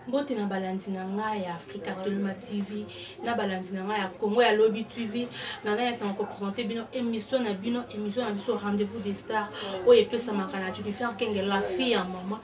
Mbote na balandi na ngai ya Africa Tolima TV, na balandi na ngai ya Congo ya Lobby TV, na ngai ya ko présenter bino émission na biso rendez-vous des stars. Oye pesa makana tu faire kenge la fille à maman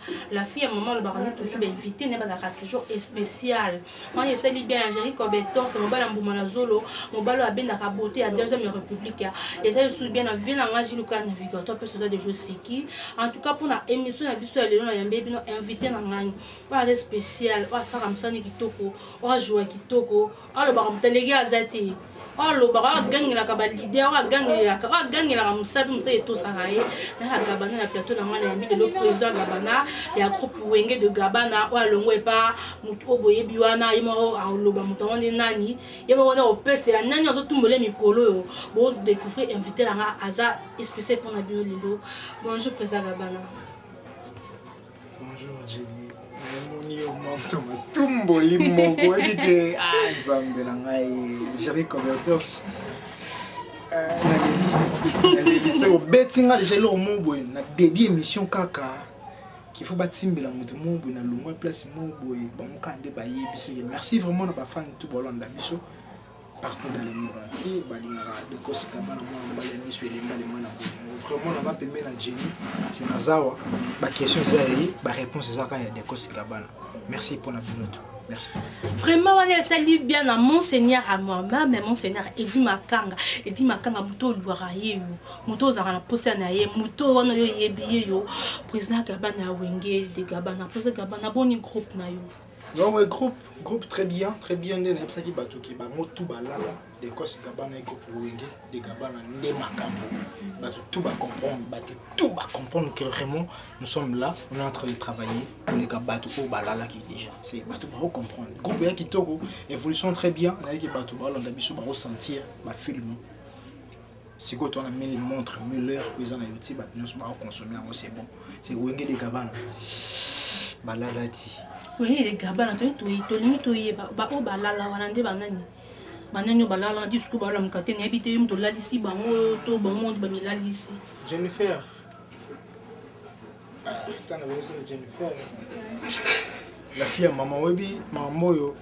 le baron toujours invité ne ba toujours spécial. Moi je sais bien Angélique Obetor, c'est mon bala mbuma na zolo, mon bala abenda ka beauté à deuxième république. Et ça je suis bien na vie na ngai le cas navigateur peu ça de jeux siki. En tout cas pour la émission na biso ya lelo na yambe bino invité na ngai. Ba spécial. On faire comme ça ni kitoko, on va jouer kitoko, on le baram télégué à zati, on le baram gagne la cabane leader, on gagne la musabi et tout ça raé, dans la cabane la plateau dans la amie de le président Gabana, il y a groupe Wenge de Gabana, on le voit pas, muto boye biwana, il m'a en loba mouton des nani, il m'a au peste la nani aux autres mollet mikolo, bon découvrir inviter la Aza spécial pour la bio lilo. Bonjour président Gabana. Bonjour Jenny. Tumbo limoko edike nzambe na ngai Jerry Converters c'est au bettinga déjà le mobo na début émission kaka qu'il faut batimbela mutu mobo na longwa place mobo ba mukande ba yebise. Merci vraiment na ba fan tout bolanda biso partout dans le monde entier balingara de kosika bana mwa mbale miso elemba le mwana vraiment na ba pembe na Jenny c'est nazawa ba question zari ba réponse zaka ya de kosika bana. Merci pour la minute. Merci. Vraiment, on est salué bien à Monseigneur à moi-même, mais Monseigneur Edi Makanga Muto Luaraye, Muto Zarana Postanaye, Muto Wano Yebiye yo, Président Gabana Wenge, de Gabana, Président Gabana, bon groupe na yo. Non, ouais, groupe très bien, né na psaki bato ki ba motu balala, de Kos Gabana et groupe Wenge, de Gabana ne makambo. Bato tout va comprendre que vraiment nous sommes là, on est en train de travailler pour les bateaux au balala qui déjà. C'est bato ba comprendre. Groupe ya ki toko, évolution très bien, na ki bato ba on a biso ba ressentir ba film. Si quand on a mis les montres Müller, ils en a YouTube, nous sommes consommer, c'est bon. C'est Wenge de Gabana. Balala ti. Oui, les Gabana, tu limite, o balala, walande banani. Banani balala, discours balam katen, habité to la d'ici, bango, to monde, bamila d'ici. Jennifer. T'en as vu Jennifer. La fille à maman Webi, maman yo,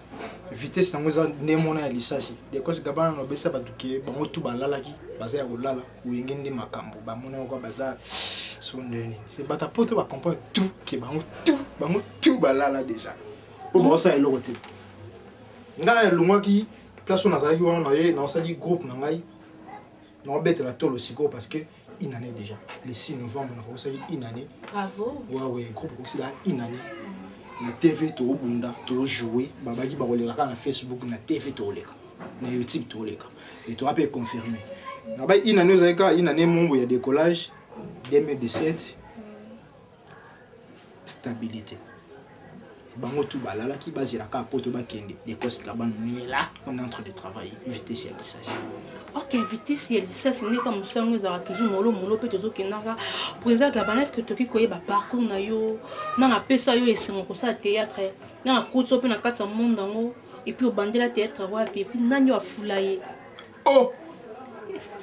vitesse nango za nemona ya lisasi. De cause Gabana no besa batuke, bango tout balala ki, baza ya kolala, Wenge makambo, ba mona ko baza. C'est bata pote va comprendre tout qui bango tout balala déjà pour moi ça est l'autre ngana lungwa ki place on azali wana na osali groupe na ngai na obete la tolo siko parce que une année déjà le 6 novembre na osali une année. Bravo. Ouais groupe ko sila une année na TV to bunda to jouer babaki ba koleka na Facebook na TV to leka na YouTube to leka et to rappelle confirmer na ba une année zaka une année mombo ya décollage 2017 stabilité bango tout balala ki bazira ka poto ba kende de Kos Gabana ni là on est en train de travailler vitesse ya lisasi. OK, vitesse ya lisasi ni comme ça nous aura toujours molo pe tozo kenaka président Gabana. Est-ce que toki koyeba parcours na yo na pesa yo esengo ko sa théâtre na kutso pe na kata monde ngo et puis au bandela théâtre wa puis nanyo afulaye. Oh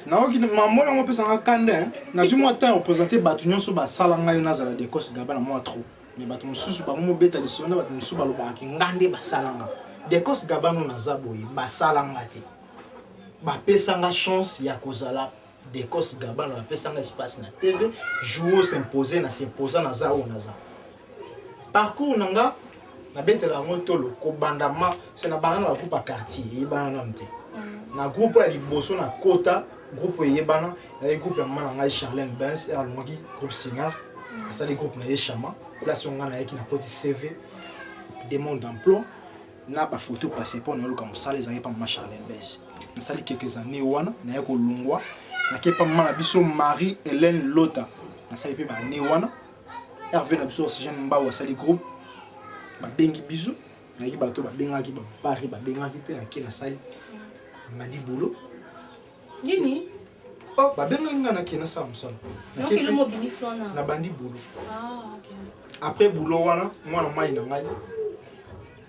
naoki mamona mo pesa ngakande na zuma temps représenter batu nyonso ba sala ngai na zala de Kos Gabana moi trop mais batu mususu ba mo beta lisona batu mususu ba loba ki ngande ba sala nga de Kos Gabana na zaboyi ba sala ngati ba pesa nga chance ya kozala de Kos Gabana ba pesa nga espace na TV jouer s'imposer na za o na za parcours nanga na beta la motolo ko bandama c'est na bana ba coupe quartier e bana na mte na groupe ya liboso na kota groupe yebana na groupe ya mama ngai Charlène Benz et alongi groupe Sinar ça les groupes na Chama place on na yaki na petit CV demande d'emploi na ba photo passer pour nous comme ça les années pas mama Charlène Benz na sali quelques années wana na yako lungwa na kepa mama biso Marie Hélène Lota na sali pe ba ne wana Hervé na biso Oxygène Mbawa sali groupe ba bengi biso na yaki bato ba bengaki ba Paris ba bengaki pe na ki na sali Madi boulot. Nini? Oh, ba benga ngana kina sa msala. Donc le mobile sona. Na bandi boulot. Ah, OK. Après boulot wana, moi na mai na ngai.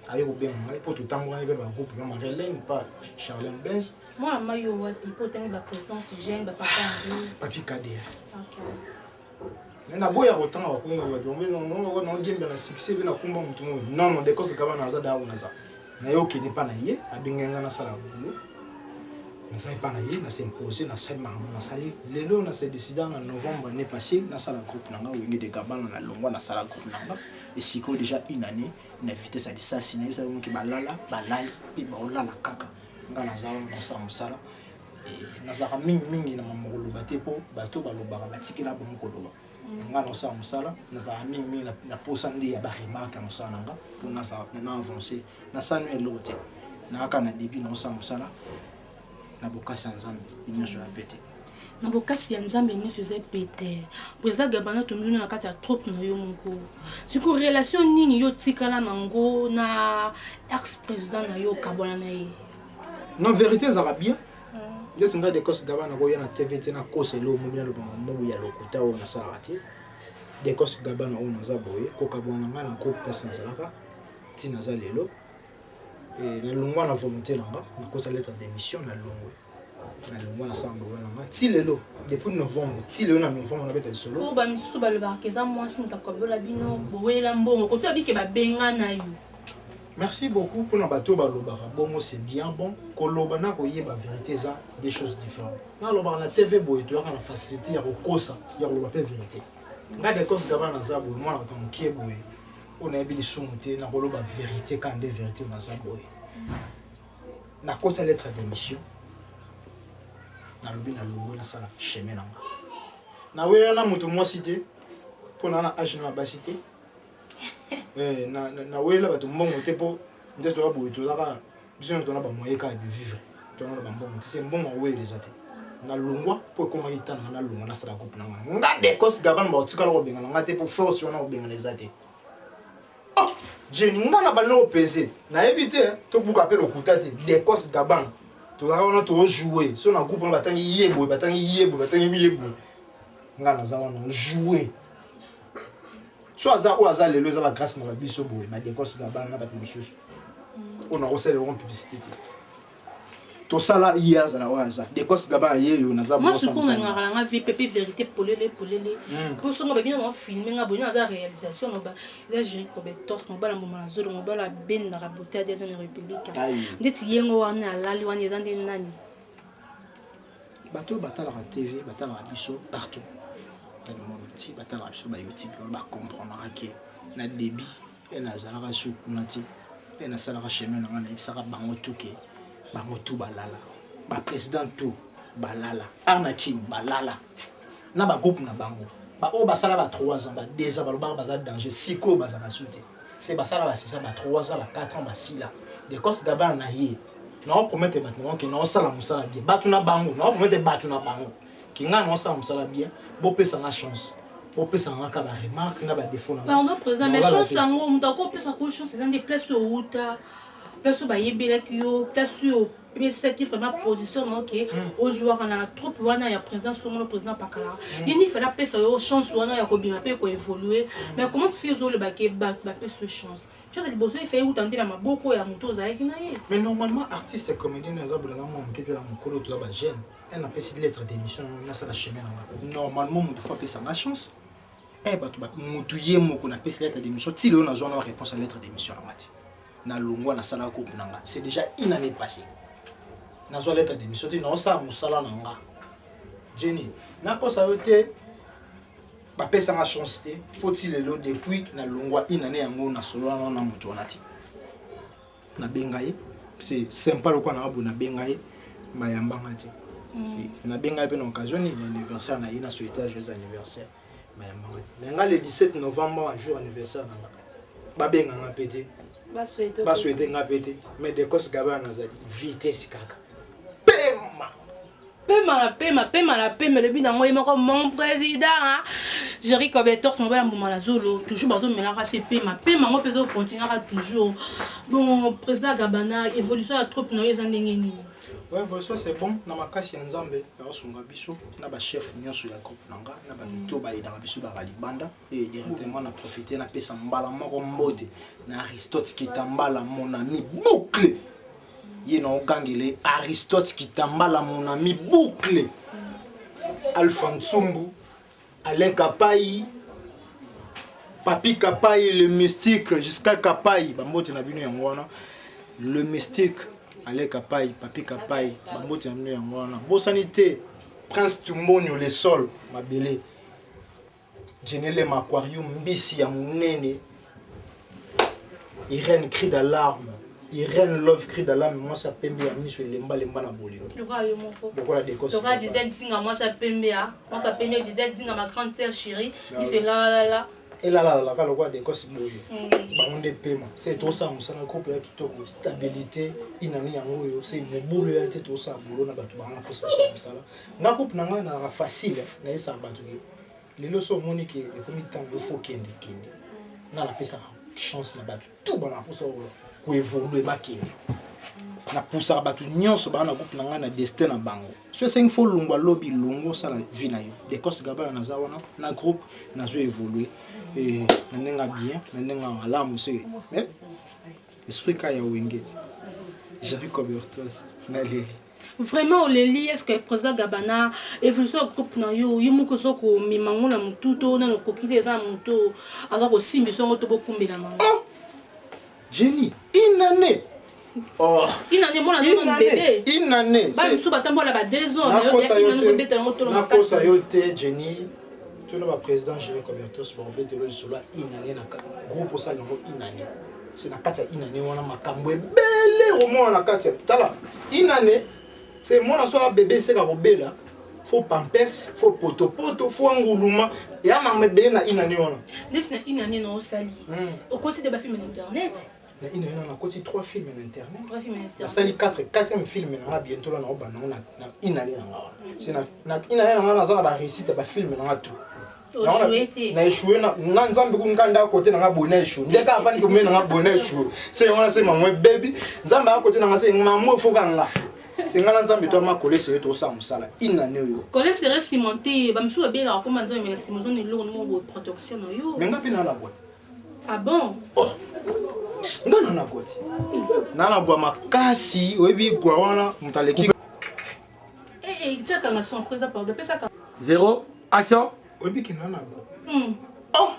Ayo ko benga ngai pour tout temps ngani be ba groupe na Marlène pas Charlène Benz. Moi na mai yo wa pipo tengi ba président jeune ba papa. Papi Kader. OK. na boya autant wa Congo ba dombe non gembe na succès bina kumba mutu non non de cause kaba na za dawo na za na yo kini pa na ye abingenga na sala bulo na sa pa na ye na s'imposer na sa maman na sali lelo na se décider en novembre année passée na sala groupe na nga wingi de gabana na longwa na sala groupe na nga et siko déjà une année na vitesse à ça na ça ki balala balali et ba olala kaka nga na za na sala nazaka mingi na mamokolo bate po bato balobaka batikela bomo koloba nga na sa musala nazaka mingi na posa ndi ya ba remarque na musala nga pour na sa na avancer na sa no elote na aka na début na sa musala na bokasi nzambe nyonso ya pété na bokasi ya nzambe nyonso za pété président Gabana tomino na kati ya trop na yo moko siko relation nini yo tikala nango na ex président na yo kabona na ye non vérité ça va bien. Des nga de cause Gabana ko yana TVT na cause lo mo bien lo mo ya lokuta o na salati de cause Gabana o na zaboye ko kabwana nga na ko pesa nzalaka ti na za lelo et na longwa na volonté nanga na cause lettre d'émission na longwa na sango na ti lelo depuis novembre ti lelo na novembre na beta solo o ba misusu ba le ba keza mwasi ntakobola bino boyela mbongo ko to bike ba benga na yo. Merci beaucoup pour nos bateaux balobara. Bon, c'est bien bon. Kolobana koye ba vérité ça des choses différentes. Na loba na TV boy tu as la facilité ya kokosa ya loba pe vérité. Nga de cause d'abord na za boy moi na ton kie boy. On a bien sumuté na loba vérité quand des vérités na za boy. Na kosa lettre d'émission. Na lobi na longo na sala chemin na. Na wela na mutu moi cité pour na âge na ba cité. na wela bato mbongo te po nde to abo to zaka biso to na ba moyen ka de vivre to na ba mbongo c'est mbongo wela zate na longwa po koma itana na longwa na sala groupe na nga de cause Gabana ba tsukala ko benga nga te po force wana ko benga les zate oh je nga na ba no peser na éviter to buka pe lokuta te de cause Gabana to zaka wana to jouer so na groupe na batangi yebo nga na za wana jouer soit ça ou hasard les lois grâce na biso boy ma décosse Gabana na bato mosusu on a reçu le publicité to sala hier za la waza décosse Gabana yeyo na za moi ce qu'on ngara nga VPP vérité polele pour so ba bien on filmer nga bonyo za réalisation no ba za gérer Robertos no ba la moment zolo no ba la ben na raboter des années république ndeti yengo wana alali wana ezande nani bato batala la TV batala la biso partout si batala biso ba YouTube ba comprendre que na débit et na zalaka su kunati et na sala chemin na na bisaka bango tuke bango tu balala ba président tout balala arnakim balala na ba groupe na bango ba o basala ba 3 ans ba 2 ans ba ba danger siko ba za basute c'est basala ba c'est ça ba 3 ans ba 4 ans ba 6 là de cause Gabana na ye na on promettre maintenant que na sala musala bien batuna bango na on promettre batuna bango kinga na sala musala bien bo pesa na chance bo pesa na ka ba remarque na ba défaut na pardon président mais chance sango mutako pesa ko chance c'est des places au uta place ba yebela kyo place au mais c'est qui vraiment position OK au joueur na trop wana ya président son le président pakala il faut la pesa yo chance wana ya ko bima pe ko évoluer mais comment se fait zo le ba ke ba pesa chance chose il bosso il fait ou tenter la maboko ya muto za ki na ye mais normalement artiste comédien na za bulanga mo mkete la mukolo to ba jeune elle n'a pas de lettre d'émission na ça la chemin normalement mutu faut pesa na chance bato mutu ye moko na pesa lettre d'émission ti le na zone réponse à lettre d'émission na mati na longwa na sala ko nanga c'est déjà une année passée na zo lettre d'émission ti na sa musala nanga Jenny na ko ça été ba pesa na chance te poti lelo depuis na longwa une année yango na solo na mutu onati na bengaye c'est sympa le ko na abona bengaye mayamba ngati c'est na bengaye pe na occasion ni anniversaire na ina souhaiter joyeux anniversaire mayamba ngati nga le 17 novembre jour anniversaire na ba benga nga pété ba souhaiter nga pété mais de cause Gabana nazali vitesse kaka pema le bina moi moko mon président Jerry Robertos no bala mbuma la zolo toujours bazo melaka c'est pema ngo peso continuera toujours bon président Gabana évolution ya trop no yeza ndenge nini ouais évolution c'est bon na makasi ya nzambe ya sunga biso na ba chef nyonso ya groupe nanga na ba to ba ida biso ba libanda et directement na profiter na pesa mbala moko mbote na Aristote Kitambala mon ami boucle ye na ogangele Aristote Kitambala mon ami boucle Alpha Ntsumbu Alain Kapai Papi Kapai, le mystique, jusqu'à Kapai, Bambote na bino yangwana. Le mystique, allez Kapai, Papi Kapai, Bambote na bino yangwana. Bosanité, Prince Tumbonio, le sol, ma belle. Genele Aquarium, Mbisi ya Munene. Irène crie d'alarme. Irène Love crie d'alarme. Moi, ça pembe à mis sur les mbales mbana bolé. Pourquoi la décosse? Donc, Gisèle dit moi, ça pembe à. Moi, ça pembe, Gisèle dit à ma grande sœur chérie. Il c'est là. Et là, quand on voit des cosses bolé. On des paiements. C'est tout ça, on s'en a coupé qui toque stabilité. Inani yango, c'est une boule à tête au sang. Boulot n'a pas tout bana pour ça. N'a coupe n'a pas facile. N'a ça battu. Les leçons moniques et comme il temps il faut qu'il y ait n'a la pesa chance na battu tout bana pour ça ko évoluer ba kini na poussa battu nyonso bana groupe na ngana destin na bango so 5 fois longwa lobby longo ça la vie na yo des cosses gaba na zawana na groupe na zo évoluer et na nenga bien na nenga malamu c'est mais esprit ka ya wingeti j'ai vu comme orthose na leli. Vraiment, est-ce que le président Gabana évolution groupe na yo yumuko soko mimango na mututo na kokile za muto azako simbi songo to bokumbe na mama. Jenny, une année. Oh, une année mon bébé. Une année. Ba musu batambola ba 2 ans mais une année zo betela moto na ko sa yote Jenny. Tu no ba président Jérémy Cobertos pour betela le solo une année na groupe ça yango une année. C'est na kati une année wana makambo ebele au moins na kati tala. Une année. C'est moi, un bébé, c'est un bébé là. Faut pampers, faut poto, faut angoulouma. Et à ma bébé, na une année. Une année, non, sali. Au côté de ma film internet. Une année, on a côté 3 films internet. 3 films internet. La sali 4e film, on a bientôt là, on a une année. C'est une année, on a la réussite, on a film, on a tout. Na échoué na nzambe kunkanda côté na ngabona échoué ndeka avani kumena na ngabona échoué c'est on a c'est maman baby nzambe à côté na ngase maman fokanga. C'est un ensemble de toi collé c'est tout ça musala une année yo collé serait cimenté ba msu ba la comment dire mais la cimentation ni lourd mo protection na yo mais ngapi na la boîte ah bon oh ngana na boîte na la boîte makasi oyebi kwa wana mutaleki tchaka na son président pardon pesa 0 action oyebi ki na oh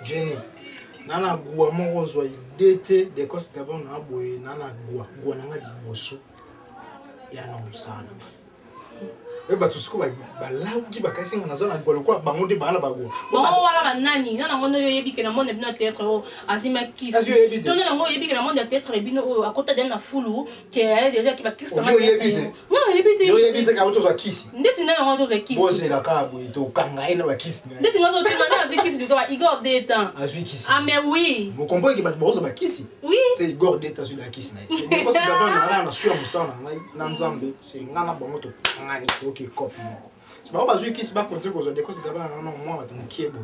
Jenny nana gwa moko zwa idete de cause d'abord na boye nana gwa na ngadi boso ya na musana e ba tusuko ba lawu ki ba kasi ngana zona gwa lokwa bango de bana bagwa bon wala banani nana ngono yo yebi ke na monde bino théâtre o azima kiss to na ngo yebi ke na monde théâtre bino o akota de na fulu ke ya déjà ki ba kiss na yo yebi te ka auto za kiss ndeti na ngo to za kiss bo c'est la ka bo to kanga ina ba kiss ndeti ngo to na za kiss biko ba igor de temps azui kiss ah mais oui vous comprenez que ba bozo ba kiss oui c'est igor de temps sur la kiss na c'est parce que d'abord na sur musana na nzambe c'est ngana bango to ngani OK cop moko c'est pas bazui kiss ba continuer ko zo de ko c'est d'abord non moi ba mukiebo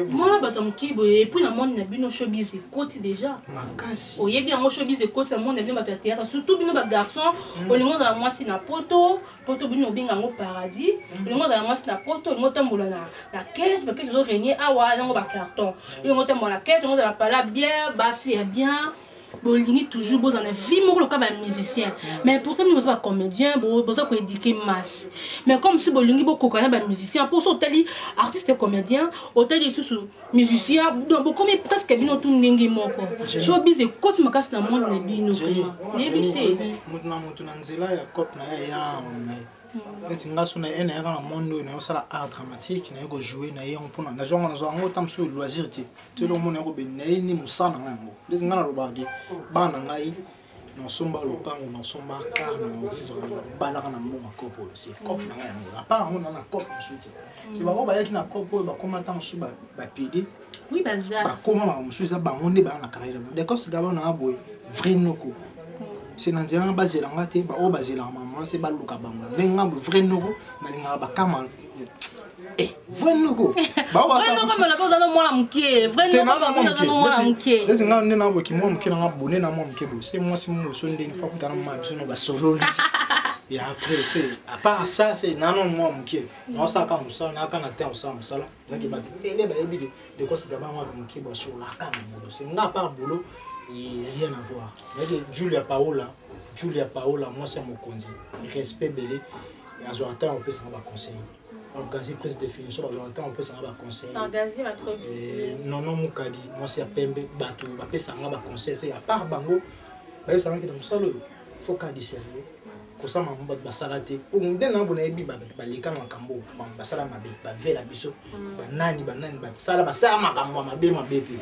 moi bato mukibo et puis na monde na bino showbiz côté déjà makasi oyebi yango showbiz côté na monde na bino ba théâtre surtout bino ba garçon olingo za mwasi na poto bino binga ngo paradis olingo za mwasi na poto olingo tambola na quête ba quête zo régner awa yango ba carton olingo tambola quête olingo za pala bien basi ya bien bolingi toujours beau en vie moko le cas ba musicien mais pourtant nous pas comédien besoin pour éduquer masse mais comme si bolingi bo kokana ba musicien pour ça tali artiste comédien hôtel sous musicien donc comme presque bino tout ndenge moko showbiz et côté makasi na monde na bino vraiment n'éviter mutu na nzela ya cop na ya neti ngaso na ene ya na monde na sala art dramatique na ko jouer na ye mpona na jonga na zo ngo tamso loisir ti to lo mona ko be ni musana ngango les ngana lo bagi bana ngai no somba lo pango no somba car no vivre bana na mo makopo c'est cop na ngai ngo à part mona na cop suite c'est ba ko ba yaki na cop ba koma tam suba ba pidi oui bazar ba koma ma musuza ba monde ba na carrière de cause gaba na aboy vrai noko c'est dans un bas ngate ba o bazela maman c'est ba luka bango venga vrai noko na linga ba kama vrai noko ba ba ça noko mona poza no mwana mkie vrai noko poza no mwana mkie les nga nena bo ki mo mkie na ngabone na mo mkie bo c'est moi si mo so ndeni fa kutana ma biso no ba solo et après c'est à part ça c'est nanon mo mkie na ça ka musa na ka na te musa musala donc ba ele ba yebi de ko se gaba mo mkie bo sur la ka mo c'est nga part boulot et rien à voir. Julia Paola, moi c'est mon conduit. Respect belé. Et à ce temps on peut s'en va conseiller. Gazi prise définition on peut ça va conseil. Gazi ma trop visuel. Non mukadi moi c'est pembe bato ba pesa nga ba conseil c'est à part bango ba ça nga dans solo faut ka discerner ko ça mamu ba salate pour ndena bona ebi ba leka makambo ba sala mabe ba vela biso ba nani ba sala makambo mabe pe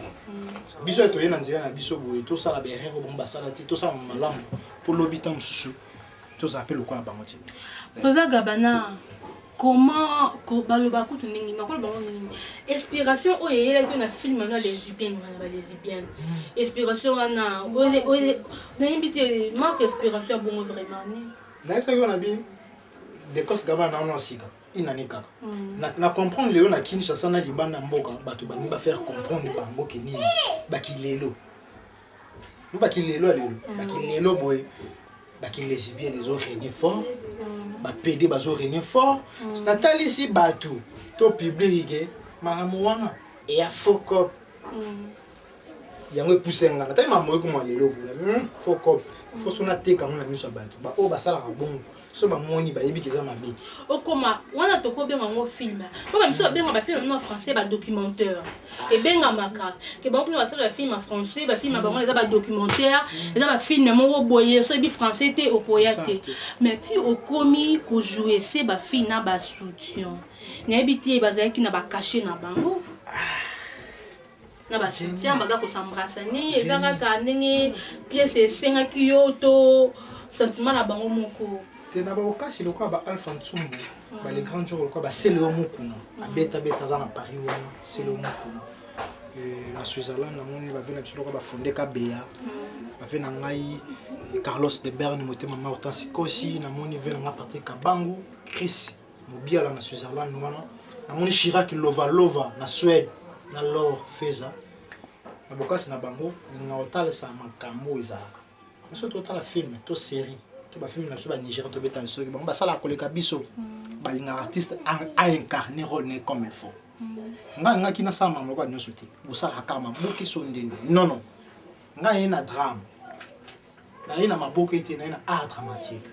biso to yena nzela na biso boye to sala ba erreur bon ba salate to sala malamu pour l'habitant susu to s'appelle quoi la bango ti Rosa Gabana comment baloba kutu ndingi na koloba inspiration o yela ki na film na lesbiennes na lesbiennes inspiration na na invité manque inspiration bon vraiment na ça qu'on a bien des causes Gabana na sika inanika na comprendre Léo na Kinshasa na libanda mboka bato ba ba faire comprendre bango ke nini bakilelo bakilelo boy bakil lesbiennes les autres ni fort ba PD bazo régner fort natali si batou to public maramu wana et ya fokop yango poussenga natali mamoy ko mo lelo bola fokop faut sona te quand na miso batou ba o basala bon so ba moni ba yebi keza mabe okoma wana toko benga ngo film ba miso benga ba film en français ba documentaire et benga maka ke ba ko basala film en français ba film ba ngona ba documentaire eza ba film mo boye so bi français te opoyate mais ti okomi ko jouer c'est ba film na ba soutien na ebiti ba zaki na ba cacher na bango na ba soutien baza ko s'embrasser ezanga ka ndenge pièce senga kiyoto sentiment na bango moko tena ba okasi lokwa ba Alpha Ntsumbu ba les grands jours lokwa ba c'est le mukuna beta za na Paris wana c'est le mukuna na Switzerland na moni ba vena tsholoka ba fondé ka beya ba vena ngai Carlos de Berne motema Martin Sikosi na moni vena nga Patrick Kabangu Chris Mobiala na Switzerland wana na moni Chirac Lova na Suède na Laure Feza na bokasi na bango nga otala sa makambo izaka so total film to série to ba film na so ba Nigeria to beta so ba ba sala koleka biso ba linga artiste a incarner rôle ne comme il faut nga kina sama moko nyoso te bo sala kama boki so ndeni non nga ina drame na ina maboke te na ina art dramatique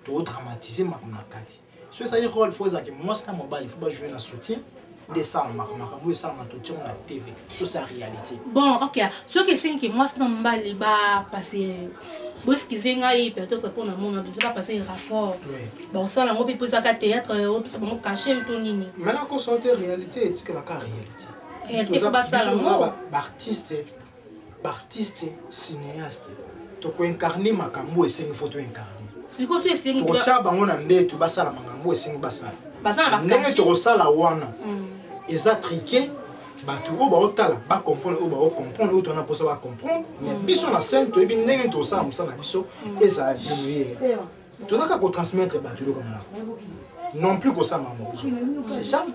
to dramatiser makati so ça y rôle faut ça que moi c'est mobile il faut pas jouer na soutien des ça makambo ça ma to na TV tout ça réalité bon OK ce que c'est que moi c'est mobile ba passer parce que c'est ngai peut-être pour na monde tu vas passer un rapport bon ça là on peut poser à théâtre c'est pour cacher tout nini maintenant qu'on sorte réalité et que la réalité réalité faut pas ça artiste cinéaste to ko incarner makambo et c'est une photo incarner c'est quoi c'est to cha bango na ndetu basala makambo et c'est basala basala to sala wana eza triqué bato o ba otala ba comprendre o ba comprendre o to na posa ba comprendre mais biso na scène to ebi ndenge to sa musala biso eza diminuer to ça ko transmettre bato comme là non plus que ça maman c'est ça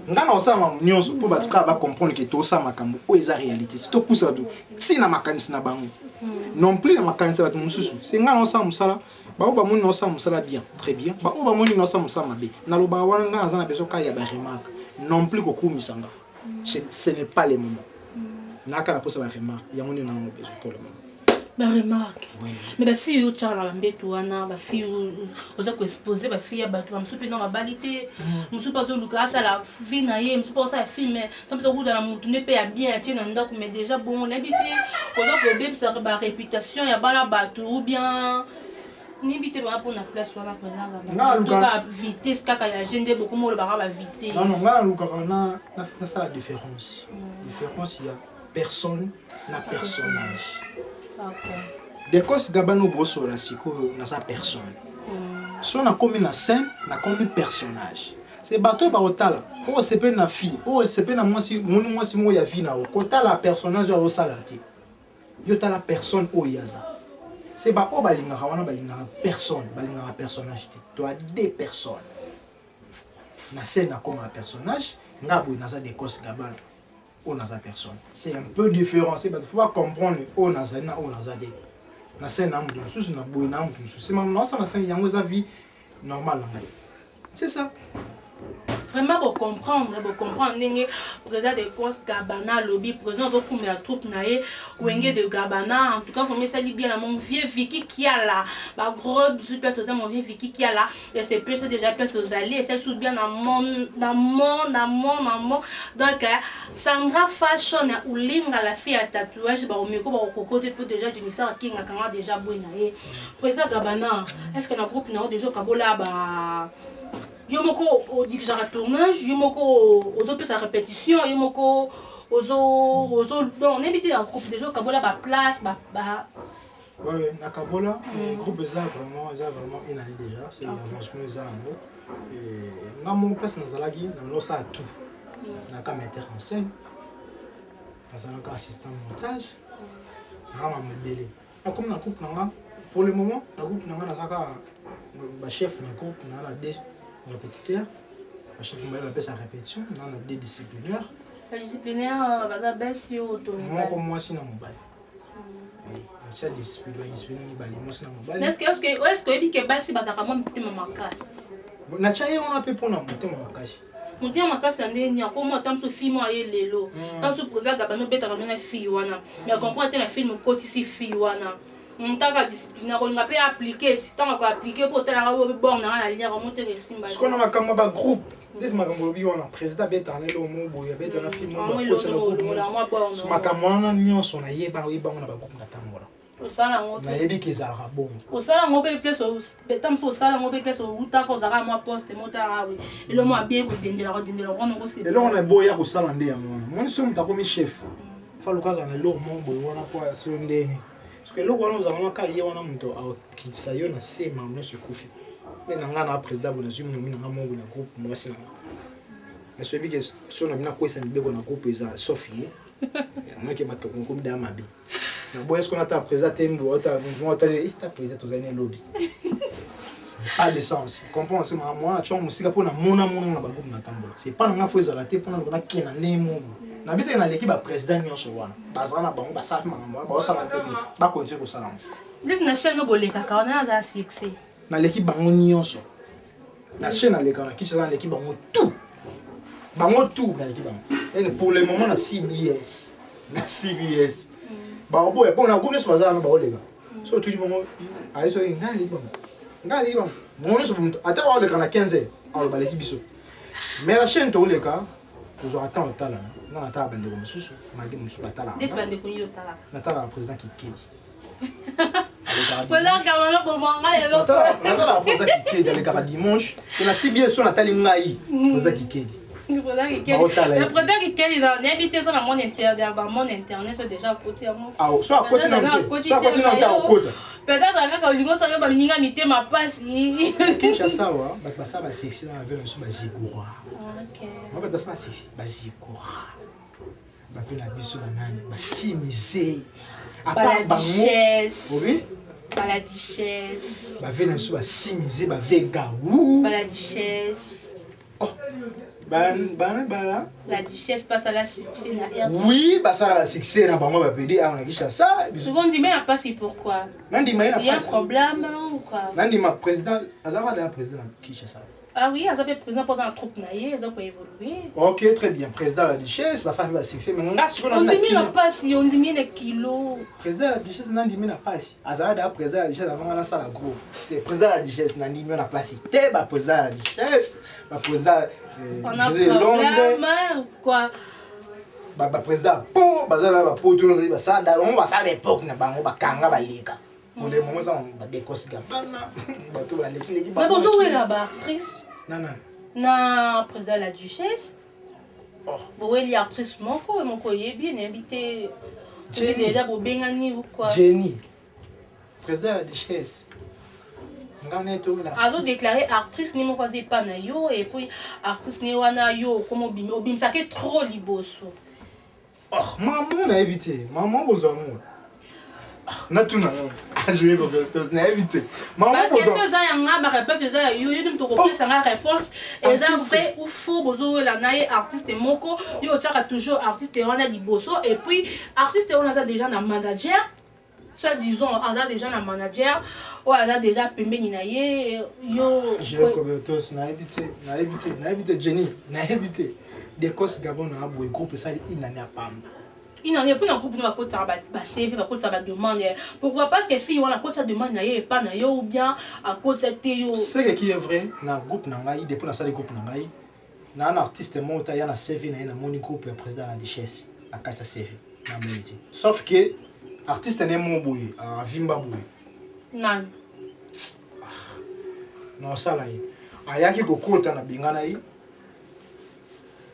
ngana o sa maman nyonso po bato ka ba comprendre que to sa makambo o eza réalité c'est to poussa do si na makanisi na bango non plus na makanisi bato mususu c'est ngana o sa musala ba o ba moni no sa musala bien très bien ba o ba moni no sa musala mabe na lo ba wana ngana za na beso ka ya ba remarque non plus que kumisanga ce n'est pas le moment. Naka na posa ba remarque, yango ni na besoin pour le moment. Ba remarque. Mais ba fille yo tshara ba mbeto wana, ba fille oza ko exposer ba fille ya bato ba msupe na ba balité. Msupe pas zo luka ça la vie na ye, msupe pas ça film, tant ça kuda na mutu ne pe ya bien tient na ndako mais déjà bon on habite oza ko beb ça ba réputation ya bana bato ou bien n'habite pas pour la place wana présent ba vitesse kaka ya gende beaucoup mo le ba vitesse. Non nga luka na ça la différence. Différence il y a personne na personnage. OK. Des causes Gabano bosso la siko na sa personne. So na comme na scène, na comme personnage. C'est bateau ba otala. O sepe na fille, o sepe na mwasi mo ya vie na o. Kota la personnage o salati. Yo ta la personne o yaza. C'est ba o balinga wana balinga personne, balinga personnage te. Tu as deux personnes. Na scène na comme un personnage, ngabo na sa des causes Gabano. On a sa personne. C'est un peu différent. Il faut pas comprendre on a ça, on a ça. Na scène na mutu susu na boy na mutu susu. C'est même non ça na scène yango za vie normale. C'est ça. vraiment pour comprendre ndenge président de cos Gabana lobby président zo kumela troupe naé wenge de Gabana en tout cas comme ça bien la mon vieux Vicky qui a là ba gros super ça mon vieux Vicky qui a là et c'est plus déjà plus aux alliés c'est sous bien dans mon donc Sandra Fashion ou linga la fille à tatouage ba au meko ba au côté peut déjà Jennifer King a déjà bon naé président Gabana est-ce que na groupe na déjà kabola ba Yomoko au dirigera tournage, Yomoko aux autres sa répétition, Yomoko aux autres on invité un groupe déjà Kabola ba place ouais na Kabola groupe ça vraiment une année déjà c'est l'avancement ça et na mon place na zalagi na ça tout na ka metteur en scène parce que assistant montage na ma mebele comme na groupe na pour le moment na groupe na saka ba chef na groupe na la répétiteur, le chef de sa répétition, on a des disciplinaires. Les disciplinaires, la baisse sur autonomie. Moi, comme moi, c'est dans mon bail. Le chef disciplinaire, moi, c'est dans mon bail. Est-ce que tu as basse, c'est comment tu m'as cassé? On a pu prendre monter mon casse. Monter mon casse, c'est un comme moi, tant que fille, moi, et l'élo. Tant que pour la gabano, bête à ramener fille, wana. Mais à comprendre que la film côté si fille, wana. On t'a disciplinaire, on a pu appliquer, tant qu'on a appliqué pour te la bon, on a lire, on monte les signes. Ce qu'on a comme un groupe, les magambobi, on a président bête en élo, mon boy, bête en film, on a coach le groupe. Ce magamana, nous on a yé, on a un groupe d'attendre. Au salon, on a yé qui ça bon. Au salon, on peut plus au bétam au salon, on peut plus au route, quand ça va moi poste, motard, oui. Et le mot bien, vous dîner la on aussi. Et là, on a beau y a au salon d'hier, moi, nous sommes comme chef. Faut le cas dans le lot, mon boy, on a pas sur une dernière. Parce que là, nous avons quand il y a un monto qui s'aille na c'est maman sur Kofi. Mais nous avons un président pour nous nous avons un groupe moi c'est. Mais ce que si on a bien quoi ça nous bégo na groupe ça sauf lui. Moi qui m'a comme d'amabi. Na boy est-ce qu'on a ta président tembo on ta président aux années lobby. Pas de sens. Comprends c'est moi tu musique pour na mona na ba groupe na tambola. C'est pas na faut la tête pour na kina nemo. Na bité na l'équipe ba président nyonso wana bazala na bango basala mama ba osala pebi ba continuer ko sala les na chaîne no boleka ka on a za succès na l'équipe bango nyonso na chaîne na leka na kicha na l'équipe bango tout na l'équipe bango et pour le moment na CBS ba obo e bon na gomne so bazala na ba oleka so tu dis bango aiso ngali bango mon so ata ba oleka na 15 alors ba l'équipe biso mais la chaîne to oleka toujours attendre au talent. Non, on attend de Moussou, malgré Moussou Batala. Des bandes de Kouyo Tala. On attend le président qui kedi. Voilà, Kamala pour moi, et l'autre. On attend le président qui kedi dans le dimanche. On a si bien sûr Nathalie Ngaï, le président qui kedi. Le président qui kedi dans l'invité sur mon internet, mon internet déjà à côté. Ah, soit à côté au côté. Peut-être avec un ligon, ça va venir imiter ma passe. Kinshasa, ça va sexy dans la ville, on se bat Zigura. Ok. On va passer sexy, bah Zigura. Bah faire la biso la nani, bah simisé. À part Baladichez. Oui. Baladichez. Bah faire la biso bah simisé, bah Vegaou. Baladichez. Oh. Bah la duchesse passe à la succès na air. Oui, bah ça la succès na bango ba pédé à Kinshasa. Souvent dit mais la passe pourquoi? Nandi mais il y a un problème ou quoi? Nandi ma président, azava de la président Kinshasa. Ah oui, azava président pose un troupe naïe, ils ont pas évolué. OK, très bien. Président la duchesse, bah ça va succès mais nga ce qu'on a on dit la passe, on dit les kilos. Président la duchesse nandi mais la passe. Azava de la président la duchesse avant la salle gros. C'est président la duchesse nandi mais la place. Té ba président la duchesse, ba président on a problème ou quoi? Bah président pour bazala ba pour tout nous ça on va ça l'époque na bango ba kanga ba leka. Pour les moments ça on va décoser gabana ba tout ba l'équipe. Mais bonjour est là-bas actrice. Non. Na président la duchesse. Oh, bon elle est actrice mon coyer bien invité. J'ai déjà pour bengani ou quoi? Jenny. Président la duchesse. Azo déclaré actrice ni mo kwazi pa na yo et puis artiste ni wana yo comme obim ça que trop liboso. Oh maman na évité maman bozamu. Na tuna. Je vais vous na évité. Maman bozamu. Question ça yanga ba réponse ça yo yo to copier ça réponse et ça vrai ou faux bozo la naie artiste moko yo tchaka toujours artiste wana liboso et puis artiste wana ça déjà na manager. soit disons on a déjà un manager ou on a déjà pembeni na ye yo je comme tous na évité Jenny na évité des causes Gabon na boy groupe ça il n'en a pas. Il n'en est plus dans groupe de côté ça va CV va côté ça va demander pourquoi parce que fille on a côté ça demande na ye pas na yo ou bien à cause c'était yo c'est qui est vrai na groupe na ngai depuis na ça les groupe na ngai na un artiste monta ya na CV na moni groupe président la richesse à casa CV na métier sauf que artiste n'est mon boy à Vimba boy non non ça là ayaki kokota na bingana yi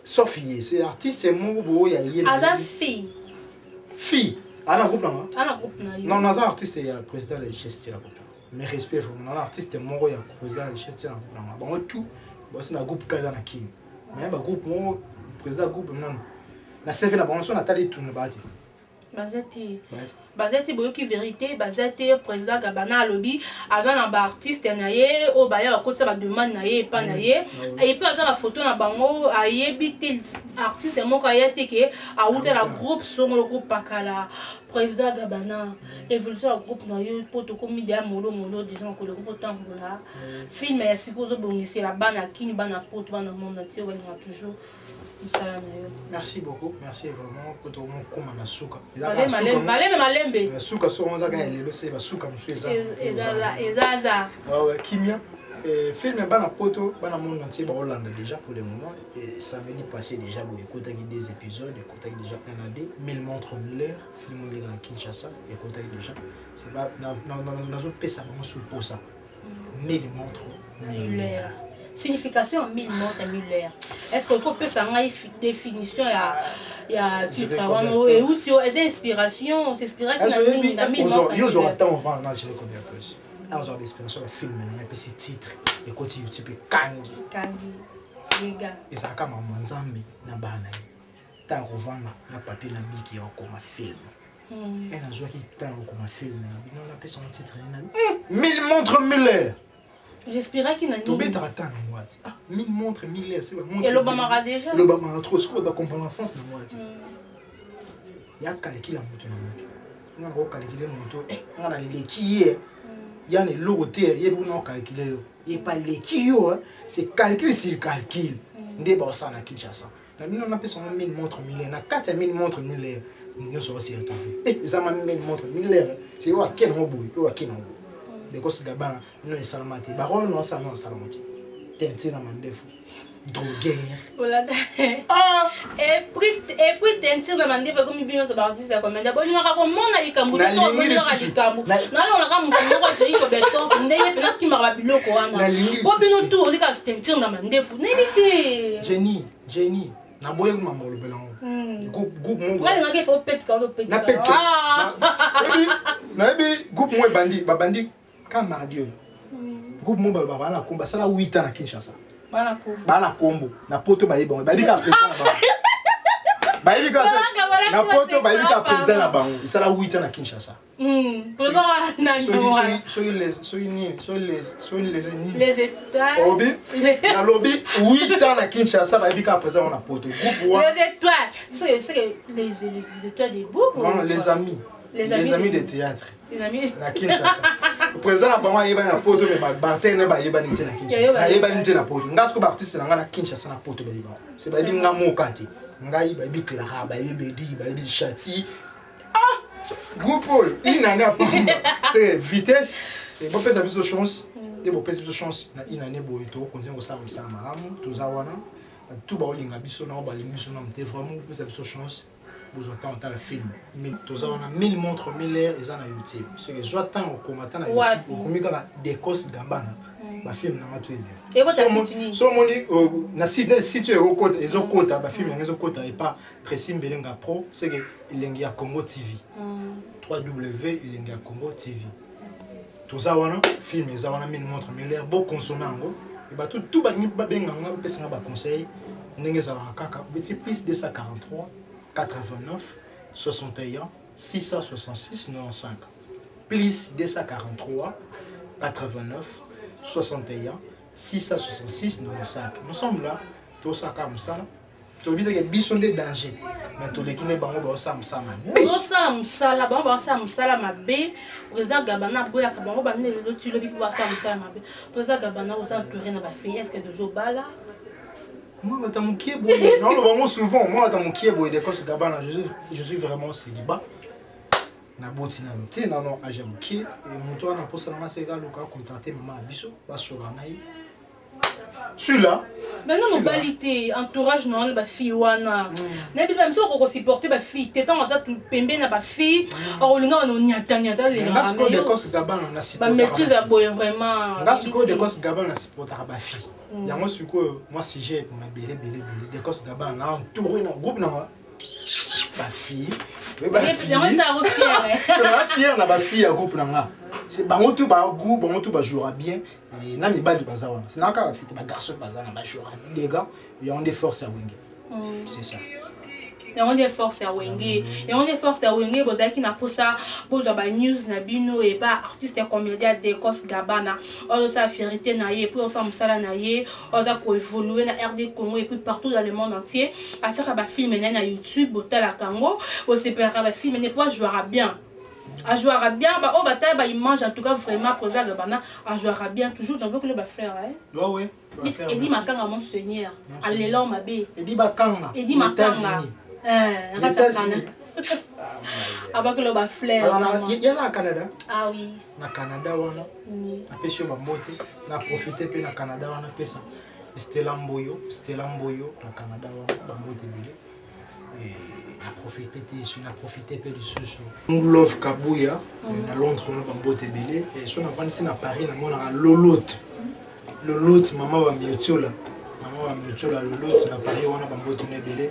sauf que c'est artiste mon boy ya yé asa fille ana groupe na non non ça artiste ya président la richesse la groupe mais respect vraiment na artiste mon ya président la richesse na bon tout bon c'est na groupe kaza na kim mais ba groupe mon président groupe non na CV na bon so na tali tout na bati bazati boyoki vérité bazati président Gabana lobby azan na ba artiste na ye o ba ya ko tsa ba demande na ye pa na ye et puis azan ba photo na bango ayebite artiste moko ayete ke a outé la groupe son le groupe pakala président Gabana évolution à groupe na yo poto ko media molo déjà ko le groupe tambola film ya sikozo bongisi la bana kini bana poto bana monde na tio ba toujours. Merci beaucoup, merci vraiment pour ton comment na suka. Malembe. Suka so on zaga ele c'est ba suka mfeza. Ezaza. Ouais, kimia. Film bana poto, bana monde entier ba Hollande déjà pour le moment et samedi passé déjà vous écoutez des épisodes, écoutez déjà un AD 1000 montres Muller, film de la Kinshasa, écoutez déjà. C'est pas dans autre pays ça vraiment sous pour ça. 1000 montres Muller. Signification 1000 montres Muller. Est-ce que vous pouvez savoir une définition il y a titre et ou si c'est inspiration, c'est inspiration qui na 1000 montres. Yo zo attend on va na je combien plus. Alors genre d'inspiration le film il y a petit titre et côté YouTube Kangi les gars. Et ça kama manzambi na bana. Ta revendre na papier la biki comme film. Elle a joué qui tant comme film. Non on appelle son titre 1000 montres Muller. J'espérais qu'il n'a ni. Tu peux t'attendre moi. Ah, 1000 montres, 1000 c'est pas montre. Et l'Obama déjà. L'Obama trop ce qu'on doit comprendre sens na moi. Il y a calcul la moto na moto. On va calculer moto. On a les qui il y a les lotés, il y a on calculer yo. Et pas les qui yo, c'est calcul sur calcul. Ndé ba ça na Kinshasa. Na bino on appelle son 1000 montres 1000 na 4000 montres 1000. Nous sommes aussi retrouvés. Et ça m'a 1000 montres 1000. C'est yo à quel mobu, yo à quel mobu. Because Gabana non est salamati. Baron non ça non salamati. Tentina mandefu. Drogueur. Ah. Et puis tentina mandefu comme bien ça parti ça comme d'abord il y a comme mon ali kambu ça on peut dire kambu. Non on a comme ko je ko beton ndeye pena ki maraba biloko wana. Ko bino tout aussi ka tentina mandefu. N'imité. Jenny. Na boye kuma molo belango. Groupe mo. Wala ngake faut pet ka pet. Na pet. Na bi groupe mo bandi camarade groupe mobile baba na komba sala 8 ans na Kinshasa bana kombo na poto ba yeba ba dika président na ba yeba na poto ba yeba président na bango sala 8 ans na Kinshasa président na les étoiles obi na lobby 8 ans na Kinshasa ba yeba président na poto groupe les étoiles c'est les étoiles des beaux non les amis de théâtre les amis na Kinshasa le président na bango yeba na poto mais ba bartender ba yeba nité na Kinshasa ba yeba nité na poto ngasko ba artiste na nga na Kinshasa na poto ba yeba c'est ba yeba nga mokati ngai ba yeba Clara ba yeba Di ba yeba Chati groupe il n'en a pas c'est vitesse et bon faire sa chance et bon faire sa chance na inane boito konzengo ça malamu tozawana tout ba olinga biso na ba linga biso na mte vraiment pour faire sa chance vous entendez le film mais tous on a 1000 montres 1000 heures et ça na YouTube ce que j'attends au commentaire na YouTube au komika des causes Gabana ba film na matu et quoi ça c'est so moni na site au côté ils ont côté ba film ils ont côté et pas Tracy Mbelenga Pro c'est que Ilengia Congo TV www Ilengia Congo TV tous on film ils ont 1000 montres 1000 heures beau consonango et ba tout ba benga nga pesa ba conseil ndenge za kaka petit plus 243 89 61 666 95 plus 243 89 61 666 95 nous sommes là tous à comme ça Tu dis que bison des dangers. Mais tu dis que bango ba ça msama. Osala musala, bango ba osala musala mabe. Président Gabana boya ka bango ba nele lo tulo bi pour osala musala mabe. Président Gabana osa entouré na ba fille, est-ce que de jour bala? Moi dans mon kié boy. Non, le souvent moi dans mon kié boy de cause Gabana, je suis vraiment célibat. Na botina te na non ajamuki et moto na posa na sega luka contenter maman biso ba solanai. Celui-là. Mais non, modalité, entourage non, ba fille wana. Na bi ba mso ko supporter ba fille, tetan on tout pembe na ba fille. O linga no nyata les. Parce que de cause Gabana na ba maîtrise a boy vraiment. Parce que de cause Gabana na supporter ba fille. Yango suko moi si j'ai pour ma belé de cause Gabana na entouré na groupe na ba fille. Yango ça refier. Ça fier na ba fille à groupe na. C'est bango tout ba groupe, bango tout ba jouera bien. Et na mi bal du bazar wana. C'est na ka ba fille ba garçon bazar na ba jouera les gars, ils ont des forces à wing. C'est ça. Et on est force à Wenge. Et on est force à Wenge, vous avez qui n'a pas ça, vous avez news, na bino et pas artiste et comédien de Kos Gabana. On a fierté naïe, puis on s'en sala naïe, on a évolué na RD Congo et puis partout dans le monde entier. À ça qu'on va filmer na YouTube, botal la Congo, on s'est pas va filmer, ne pas jouer bien. À jouer bien, bah oh bataille bah il mange en tout cas vraiment pour ça Gabana, à jouer bien toujours dans le ba frère hein. Ouais. Et dit makanga mon seigneur, alléluia ma bé. Et dit bakanga. Et dit makanga. Avec le bas flair. Il y a au Canada. Ah oui. Na Canada wana. Na pesi ba mbote, na profiter pe na Canada wana pesa. Stella Mboyo na Canada wana ba mbote bilé. Et na profiter pe du sous. Love Kabuya na Londres na ba mbote bilé et so na vandi na Paris na mona Lolotte. Lolotte maman wa Miotiola. Lolotte na Paris wana ba mbote na bilé.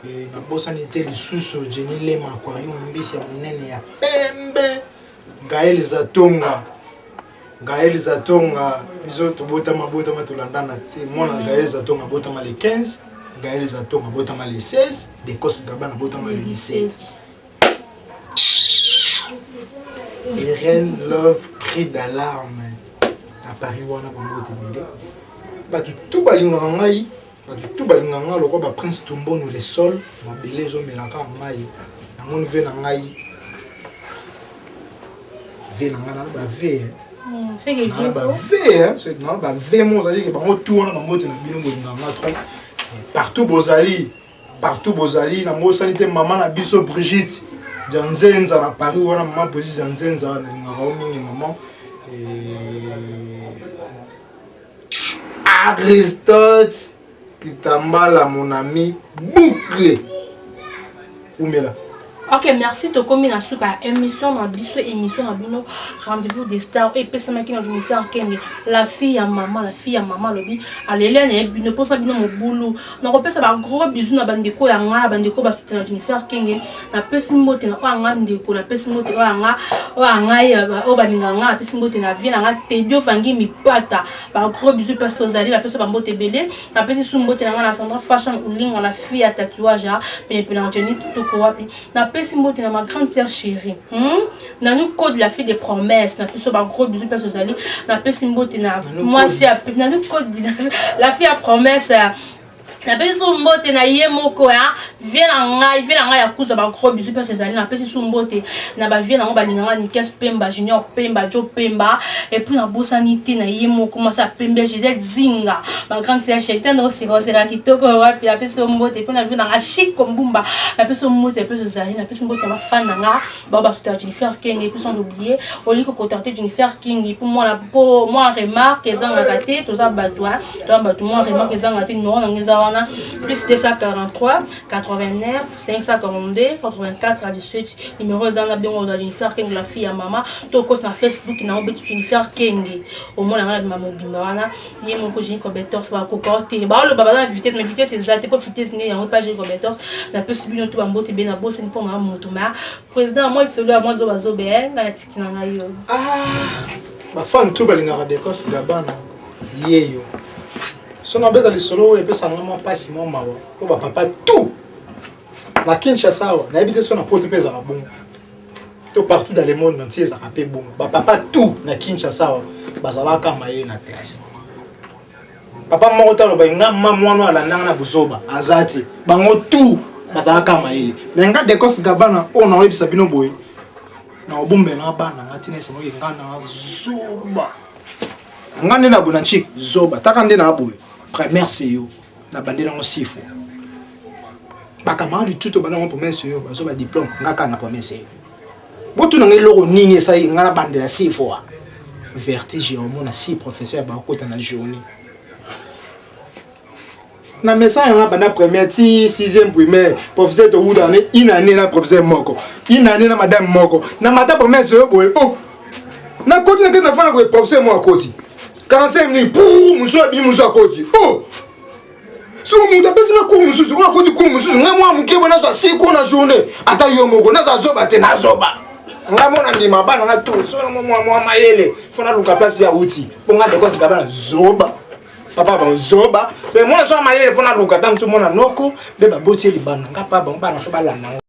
Et na bosanité le sous Jenny Lema aquarium mbisi ya munene ya pembe Gaël Zatonga biso tobota mabota matolandana c'est moi na Gaël Zatonga bota mal les 15 Gaël Zatonga bota mal les 16 de Kos Gabana bota mal les 17 Irène Love cri d'alarme à Paris wana ba mbote bile ba tout balinga ngai tout balinganga loko ba prince Tumbo nous les sols ma belé zo melaka ngai na mon ve na ngai ve na ngana ba ve c'est que vie ba ve c'est non ba ve mo zali ke bango tout na bango te na bino bolinganga trop partout bozali na mo sanité maman na biso Brigitte Janzenza na Paris wana maman Brigitte Janzenza na ngaka mingi maman Aristote Kitambala mon ami bouclé. Oumela. Ok, merci de commis na suka émission na biso émission na bino rendez-vous des stars et pesa maki na jumi faire kenge la fille à maman lobi alele na bino posa bino mo boulou na ko pesa ba gros bisous na bandeko ya nga bandeko ba soutenir na jumi faire kenge na pesa mbote na nga ndeko na pesa mbote o nga ya o balinga nga pesa mbote na vie na nga tedio fangi mipata ba gros bisous pesa ozali la pesa ba mbote belé na pesa sou mbote na nga na Sandra Fashion ulinga la fille à tatouage pe na Jenny Kitoko wapi na Pessimbote na ma grande sœur chérie. Na nous code la fille des promesses. Na plus ba gros bisous parce que na Pessimbote na moi c'est na nous code la fille à promesse. Na peso mbote na ye moko ya vient nga ya kuza ba gros bisous parce que na peso mbote na ba vient nga ba linga ni kes Pemba Junior Pemba Jo Pemba et puis na bosanité na ye moko commence à Pemba Gisèle Zinga ma grande sœur chérie tano c'est kitoko wapi la peso mbote puis na vient nga chic comme Bumba la peso mbote peso zali na peso mbote ba fan nga ba soutenir Jennifer King et puis sans oublier au lieu que contenter Jennifer King pour moi remarque ezanga raté to za batwa to ba moi remarque ezanga raté numéro na ngeza plus 243 89 542 84 à 18 numéro zana bien on a Jennifer King la fille à maman to cause na Facebook na obet Jennifer King au moins na maman bimana yé mon ko Jennifer Betors ba ko côté ba le baba na vitesse mais vitesse exacte pas vitesse né en pas Jennifer Betors na peut subir tout ba mbote bien na bosse ni pour na motuma président moi c'est là moi zo ben na tikina na yo ba fan tout balinga de Kos Gabana yeyo son abeta le solo et peut sangama passi mon mawa ko ba papa tout na Kinshasa na habité son apôtre pesa ba bon to partout dans le monde entier ça rapé bon ba papa tout na Kinshasa ba zala ka maye na classe papa moko talo ba nga mwana ala nanga na buzoba azati bango tout basala kama ile mais nga Dekos Gabana on a yebisa bino boy na obumbela bana ngati nese mo nga na zoba nga ne na bona chik zoba taka nde na boy première c'est yo na bandela ngo sifo bakamara du tout bana ngo promesse yo bazoba diplôme nga kana promesse botu na ngeloko nini esa nga na bandela sifo vertige au mona 6 professeurs ba kota na journée na message na bana première ti 6e primaire professeur to wuda ne une année na professeur moko une année na madame moko na madame promesse yo boy oh na koti na kana fana ko professeur mo akoti 45 minutes pour muso abi muso akoti oh so mu ta pesa na ko muso so akoti ko muso nga mo amuke bona so 6 ko na journée ata yo moko na za zoba te na zoba nga mona ndima bana na to so mo mayele fona luka place ya uti bonga Dekos Gabana zoba papa ba zoba c'est moi so mayele fona luka tam so mona noko be ba boti libana nga pa ba so balana